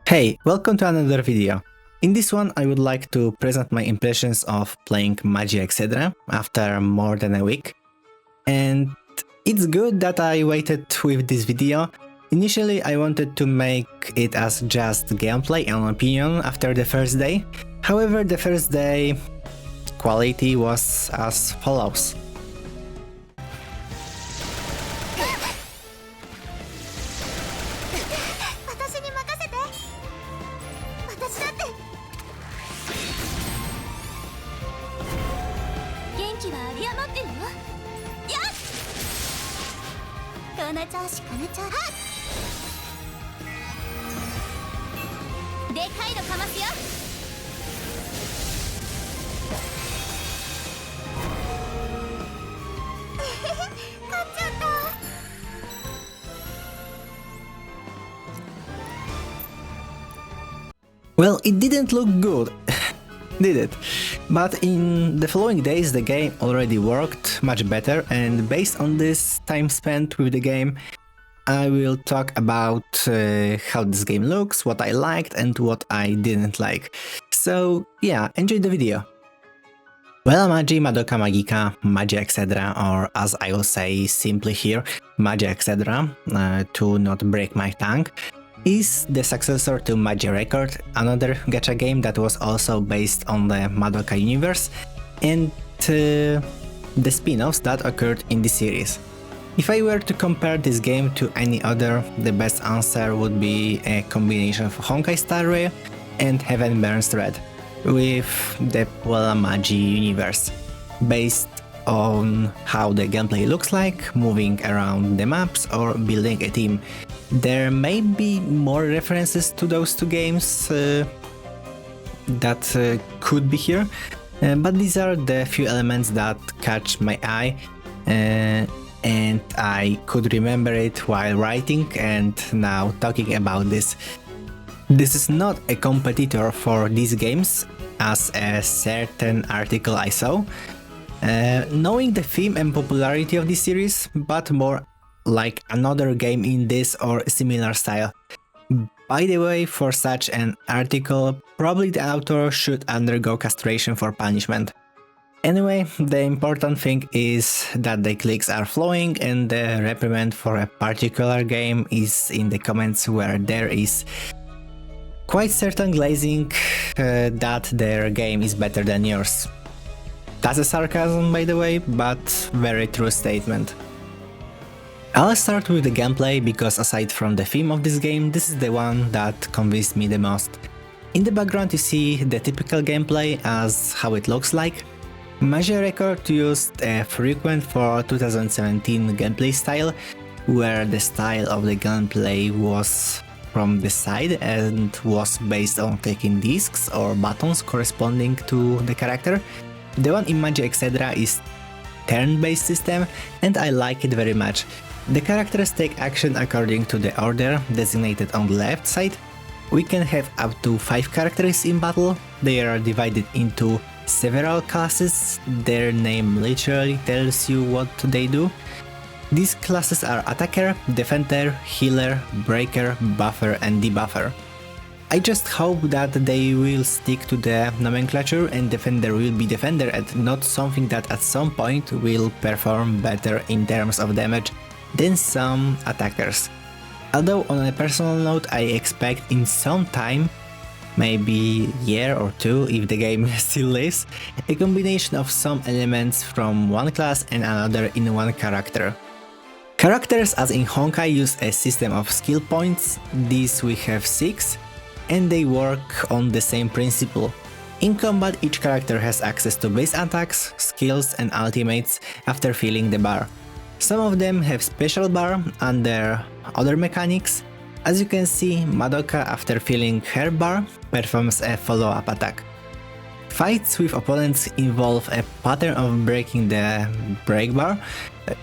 Hey, welcome to another video. In this one I would like to present my impressions of playing Magia Exedra after more than a week. And it's good that I waited with this video. Initially I wanted to make it as just gameplay and opinion after the first day. However, the first day quality was as follows. Well, it didn't look good, did it? But in the following days the game already worked much better, and based on this time spent with the game, I will talk about how this game looks, what I liked and what I didn't like. So yeah, enjoy the video. Puella Magi, Madoka Magica, Magia Exedra, or as I will say simply here, Magia Exedra, to not break my tongue, is the successor to Magia Record, another gacha game that was also based on the Madoka universe, and the spin-offs that occurred in the series. If I were to compare this game to any other, the best answer would be a combination of Honkai Star Rail and Heaven Burns Red, with the Puella Magi universe, based on how the gameplay looks like, moving around the maps or building a team. There may be more references to those two games that could be here, but these are the few elements that catch my eye, and I could remember it while writing and now talking about this. This is not a competitor for these games, as a certain article I saw, knowing the theme and popularity of this series, but more like another game in this or similar style. By the way, for such an article, probably the author should undergo castration for punishment. Anyway, the important thing is that the clicks are flowing and the reprimand for a particular game is in the comments, where there is quite certain glazing that their game is better than yours. That's a sarcasm, by the way, but very true statement. I'll start with the gameplay because aside from the theme of this game, this is the one that convinced me the most. In the background you see the typical gameplay as how it looks like. Magia Record used a frequent for 2017 gameplay style, where the style of the gameplay was from the side and was based on clicking discs or buttons corresponding to the character. The one in Magia Exedra is turn-based system and I like it very much. The characters take action according to the order designated on the left side. We can have up to 5 characters in battle. They are divided into several classes. Their name literally tells you what they do. These classes are Attacker, Defender, Healer, Breaker, Buffer and Debuffer. I just hope that they will stick to the nomenclature and Defender will be Defender and not something that at some point will perform better in terms of damage than some attackers. Although on a personal note, I expect in some time, maybe year or two if the game still lives, a combination of some elements from one class and another in one character. Characters as in Honkai use a system of skill points. These we have 6, and they work on the same principle. In combat, each character has access to base attacks, skills and ultimates after filling the bar. Some of them have special bar under other mechanics. As you can see, Madoka after filling her bar performs a follow-up attack. Fights with opponents involve a pattern of breaking the break bar,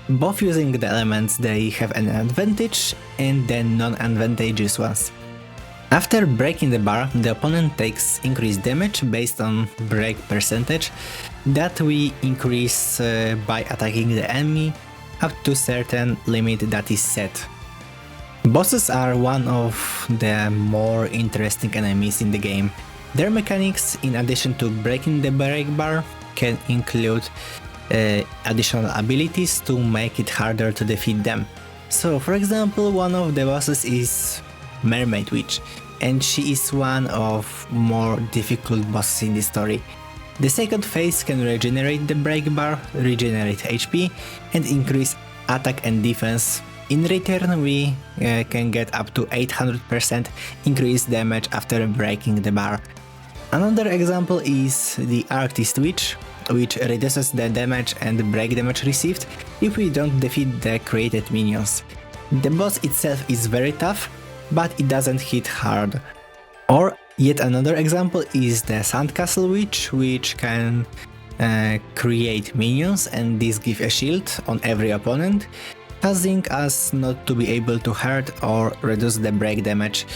both using the elements they have an advantage and the non-advantageous ones. After breaking the bar, the opponent takes increased damage based on break percentage that we increase by attacking the enemy up to certain limit that is set. Bosses are one of the more interesting enemies in the game. Their mechanics, in addition to breaking the break bar, can include additional abilities to make it harder to defeat them. So, for example, one of the bosses is Mermaid Witch, and she is one of more difficult bosses in the story. The second phase can regenerate the break bar, regenerate HP, and increase attack and defense. In return, we can get up to 800% increased damage after breaking the bar. Another example is the Arctist Witch, which reduces the damage and break damage received if we don't defeat the created minions. The boss itself is very tough, but it doesn't hit hard. Or yet another example is the Sandcastle Witch, which can create minions and these give a shield on every opponent, causing us not to be able to hurt or reduce the break damage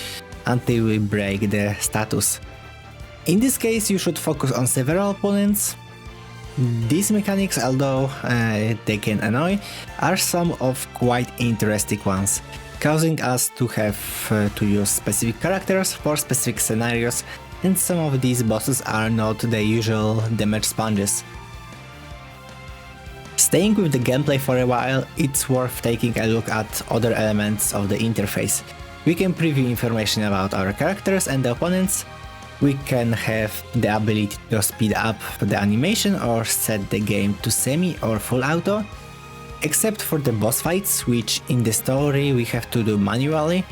until we break the status. In this case, you should focus on several opponents. These mechanics, although they can annoy, are some of quite interesting ones, causing us to have to use specific characters for specific scenarios, and some of these bosses are not the usual damage sponges. Staying with the gameplay for a while, it's worth taking a look at other elements of the interface. We can preview information about our characters and the opponents. We can have the ability to speed up the animation or set the game to semi or full auto, except for the boss fights, which in the story we have to do manually.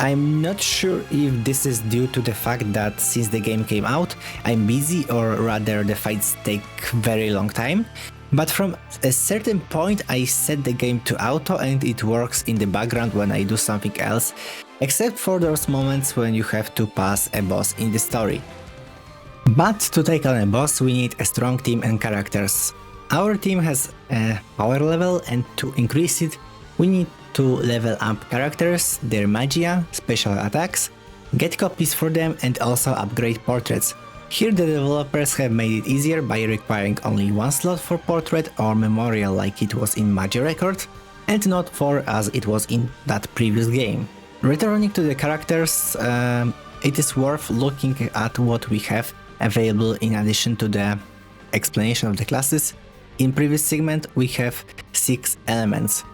I'm not sure if this is due to the fact that since the game came out, I'm busy, or rather the fights take very long time, but from a certain point I set the game to auto and it works in the background when I do something else, except for those moments when you have to pass a boss in the story. But to take on a boss we need a strong team and characters. Our team has a power level, and to increase it we need to level up characters, their magia, special attacks, get copies for them, and also upgrade portraits. Here the developers have made it easier by requiring only one slot for portrait or memorial like it was in Magia Record, and not 4 as it was in that previous game. Returning to the characters, it is worth looking at what we have available in addition to the explanation of the classes. In previous segment we have 6 elements: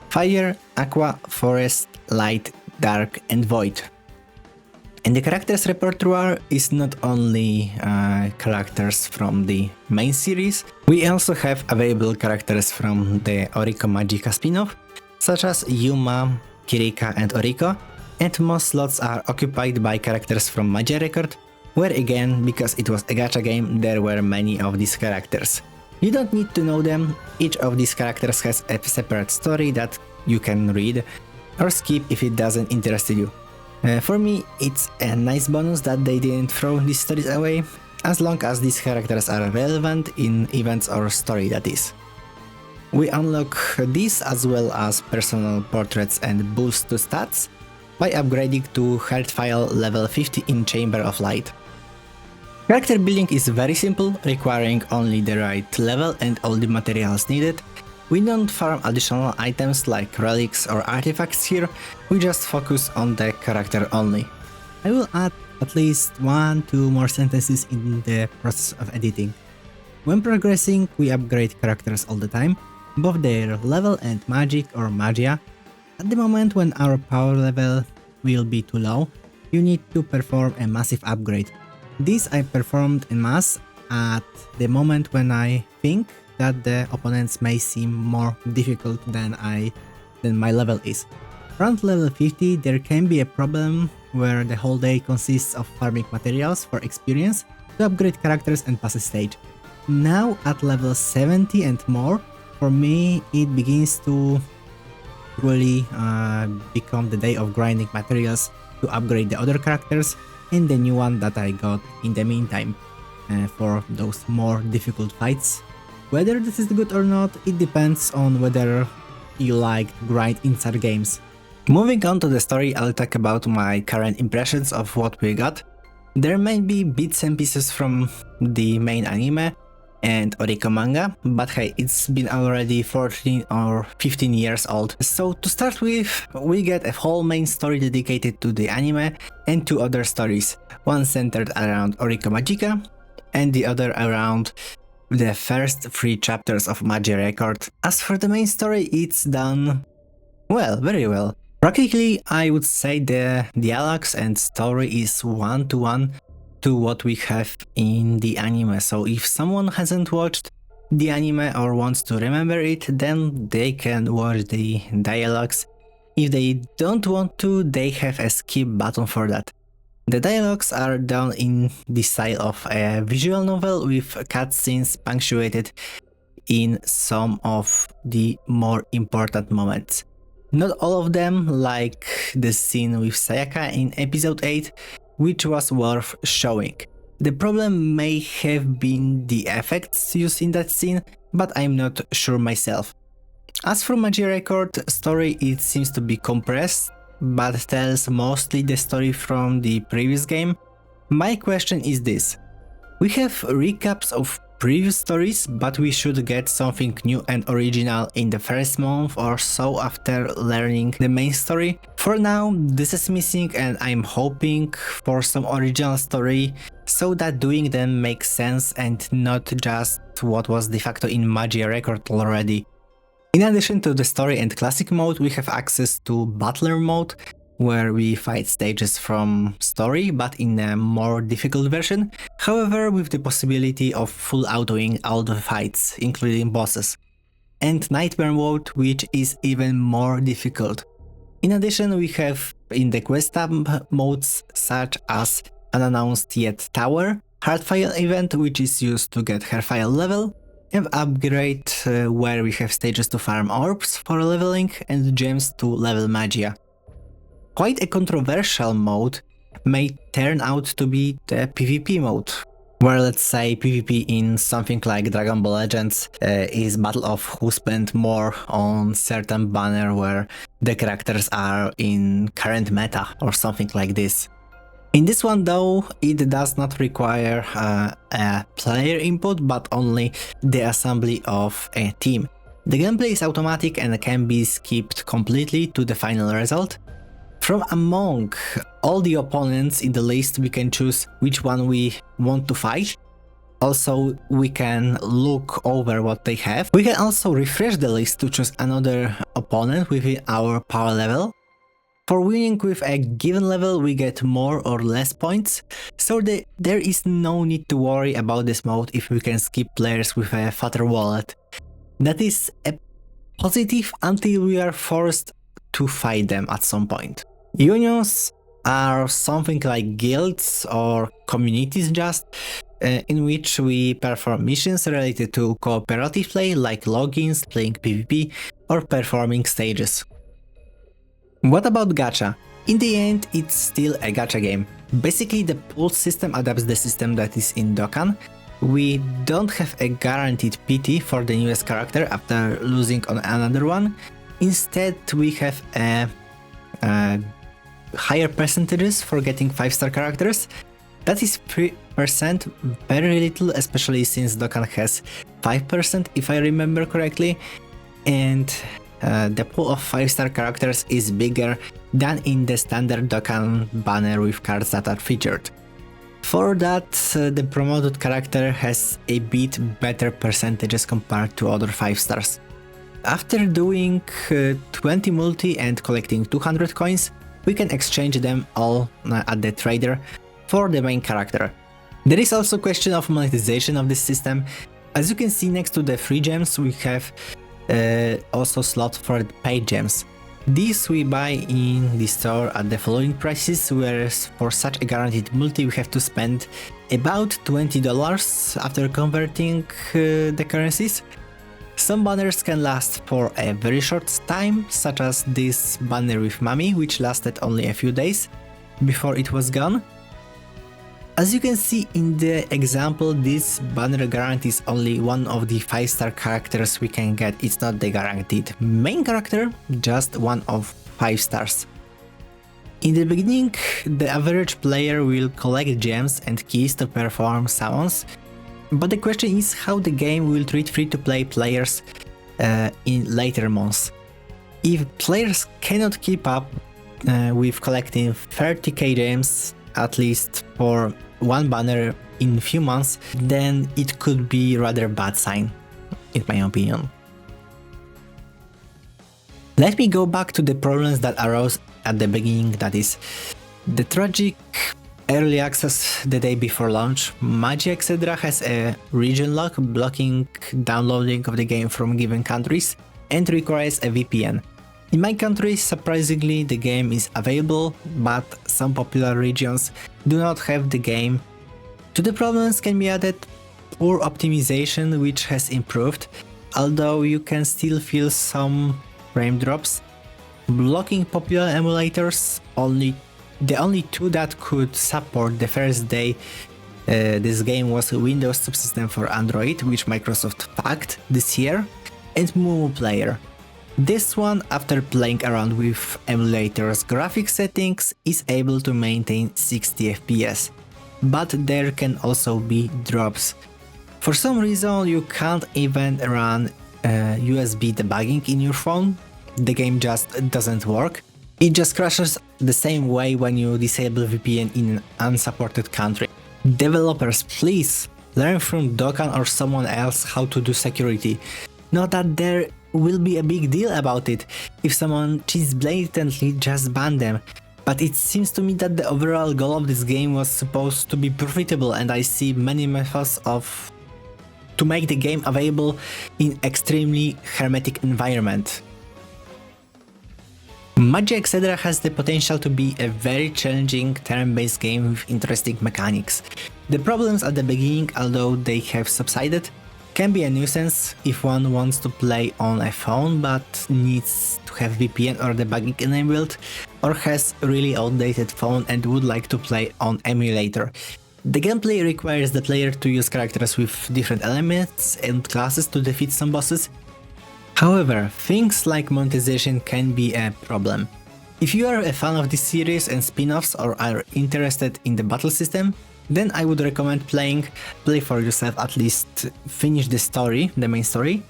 Fire, Aqua, Forest, Light, Dark and Void. And the characters repertoire is not only characters from the main series, we also have available characters from the Oriko Magica spin-off, such as Yuma, Kirika and Oriko, and most slots are occupied by characters from Magia Record, where again, because it was a gacha game, there were many of these characters. You don't need to know them, each of these characters has a separate story that you can read or skip if it doesn't interest you. For me, it's a nice bonus that they didn't throw these stories away, as long as these characters are relevant in events or story, that is. We unlock these as well as personal portraits and boost to stats by upgrading to Heartfile level 50 in Chamber of Light. Character building is very simple, requiring only the right level and all the materials needed. We don't farm additional items like relics or artifacts here, we just focus on the character only. I will add at least 1-2 more sentences in the process of editing. When progressing, we upgrade characters all the time, both their level and magic or magia. At the moment when our power level will be too low, you need to perform a massive upgrade. This I performed en masse at the moment when I think that the opponents may seem more difficult than my level is. Around level 50 there can be a problem where the whole day consists of farming materials for experience to upgrade characters and pass a stage. Now at level 70 and more, for me it begins to really become the day of grinding materials to upgrade the other characters and the new one that I got in the meantime for those more difficult fights. Whether this is good or not, it depends on whether you like grind inside games. Moving on to the story, I'll talk about my current impressions of what we got. There may be bits and pieces from the main anime, and Oriko manga, but hey, it's been already 14 or 15 years old. So to start with, we get a whole main story dedicated to the anime and two other stories, one centered around Oriko Magica and the other around the first 3 chapters of Magia Record. As for the main story, it's done well, very well. Practically, I would say the dialogues and story is one-to-one to what we have in the anime, so if someone hasn't watched the anime or wants to remember it, then they can watch the dialogues. If they don't want to, they have a skip button for that. The dialogues are done in the style of a visual novel with cutscenes punctuated in some of the more important moments. Not all of them, like the scene with Sayaka in episode 8, which was worth showing. The problem may have been the effects used in that scene, but I'm not sure myself. As for Magia Record story, it seems to be compressed, but tells mostly the story from the previous game. My question is this: we have recaps of previous stories, but we should get something new and original in the first month or so after learning the main story. For now, this is missing and I'm hoping for some original story so that doing them makes sense and not just what was de facto in Magia Record already. In addition to the story and classic mode, we have access to battler mode, where we fight stages from story but in a more difficult version, however with the possibility of full autoing all the fights, including bosses. And nightmare mode, which is even more difficult. In addition, we have in the quest tab modes such as Unannounced Yet Tower, Hardfile event, which is used to get Hairfile level, and upgrade where we have stages to farm orbs for leveling and gems to level Magia. Quite a controversial mode may turn out to be the PvP mode, where let's say PvP in something like Dragon Ball Legends is battle of who spent more on certain banner where the characters are in current meta or something like this. In this one though, it does not require a player input but only the assembly of a team. The gameplay is automatic and can be skipped completely to the final result. From among all the opponents in the list, we can choose which one we want to fight. Also, we can look over what they have. We can also refresh the list to choose another opponent within our power level. For winning with a given level, we get more or less points, so there is no need to worry about this mode if we can skip players with a fatter wallet. That is a positive until we are forced to fight them at some point. Unions are something like guilds or communities just, in which we perform missions related to cooperative play like logins, playing PvP, or performing stages. What about gacha? In the end, it's still a gacha game. Basically, the pool system adapts the system that is in Dokkan. We don't have a guaranteed PT for the newest character after losing on another one. Instead, we have a higher percentages for getting 5-star characters. That is 3%, very little, especially since Dokkan has 5% if I remember correctly, and the pool of 5-star characters is bigger than in the standard Dokkan banner with cards that are featured. For that, the promoted character has a bit better percentages compared to other 5 stars. After doing 20 multi and collecting 200 coins, we can exchange them all at the trader for the main character. There is also a question of monetization of this system. As you can see next to the free gems, we have also slots for paid gems. These we buy in the store at the following prices, whereas for such a guaranteed multi we have to spend about $20 after converting the currencies. Some banners can last for a very short time, such as this banner with Mami, which lasted only a few days before it was gone. As you can see in the example, this banner guarantees only one of the 5-star characters we can get. It's not the guaranteed main character, just one of 5 stars. In the beginning, the average player will collect gems and keys to perform summons, But the question is how the game will treat free-to-play players in later months. If players cannot keep up with collecting 30k gems at least for one banner in few months, then it could be rather bad sign, in my opinion. Let me go back to the problems that arose at the beginning, that is, the tragic early access the day before launch. Magia Exedra has a region lock blocking downloading of the game from given countries and requires a VPN. In my country, surprisingly, the game is available, but some popular regions do not have the game. To the problems can be added poor optimization, which has improved, although you can still feel some frame drops. Blocking popular emulators, the only two that could support the first day this game was a Windows subsystem for Android, which Microsoft packed this year, and Moomoo Player. This one, after playing around with emulators graphics settings, is able to maintain 60 FPS, but there can also be drops. For some reason you can't even run USB debugging in your phone, the game just doesn't work. It just crashes the same way when you disable VPN in an unsupported country. Developers, please learn from Dokkan or someone else how to do security. Not that there will be a big deal about it if someone cheats blatantly, just ban them. But it seems to me that the overall goal of this game was supposed to be profitable, and I see many methods to make the game available in extremely hermetic environment. Magia Exedra has the potential to be a very challenging turn-based game with interesting mechanics. The problems at the beginning, although they have subsided, can be a nuisance if one wants to play on a phone but needs to have VPN or debugging enabled, or has a really outdated phone and would like to play on emulator. The gameplay requires the player to use characters with different elements and classes to defeat some bosses. However, things like monetization can be a problem. If you are a fan of this series and spin-offs or are interested in the battle system, then I would recommend play for yourself, at least finish the story, the main story,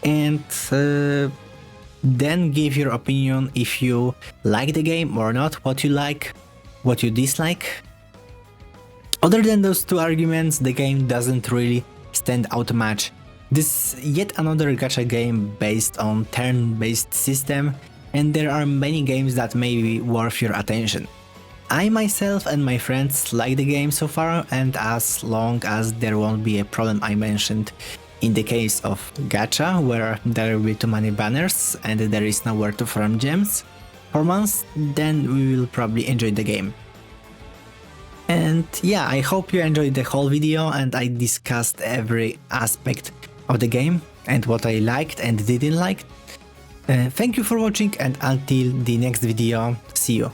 and then give your opinion if you like the game or not, what you like, what you dislike. Other than those two arguments, the game doesn't really stand out much. This is yet another gacha game based on turn-based system, and there are many games that may be worth your attention. I myself and my friends like the game so far, and as long as there won't be a problem I mentioned in the case of gacha, where there will be too many banners and there is nowhere to farm gems for months, then we will probably enjoy the game. And yeah, I hope you enjoyed the whole video and I discussed every aspect of the game and what I liked and didn't like. Thank you for watching, and until the next video, see you.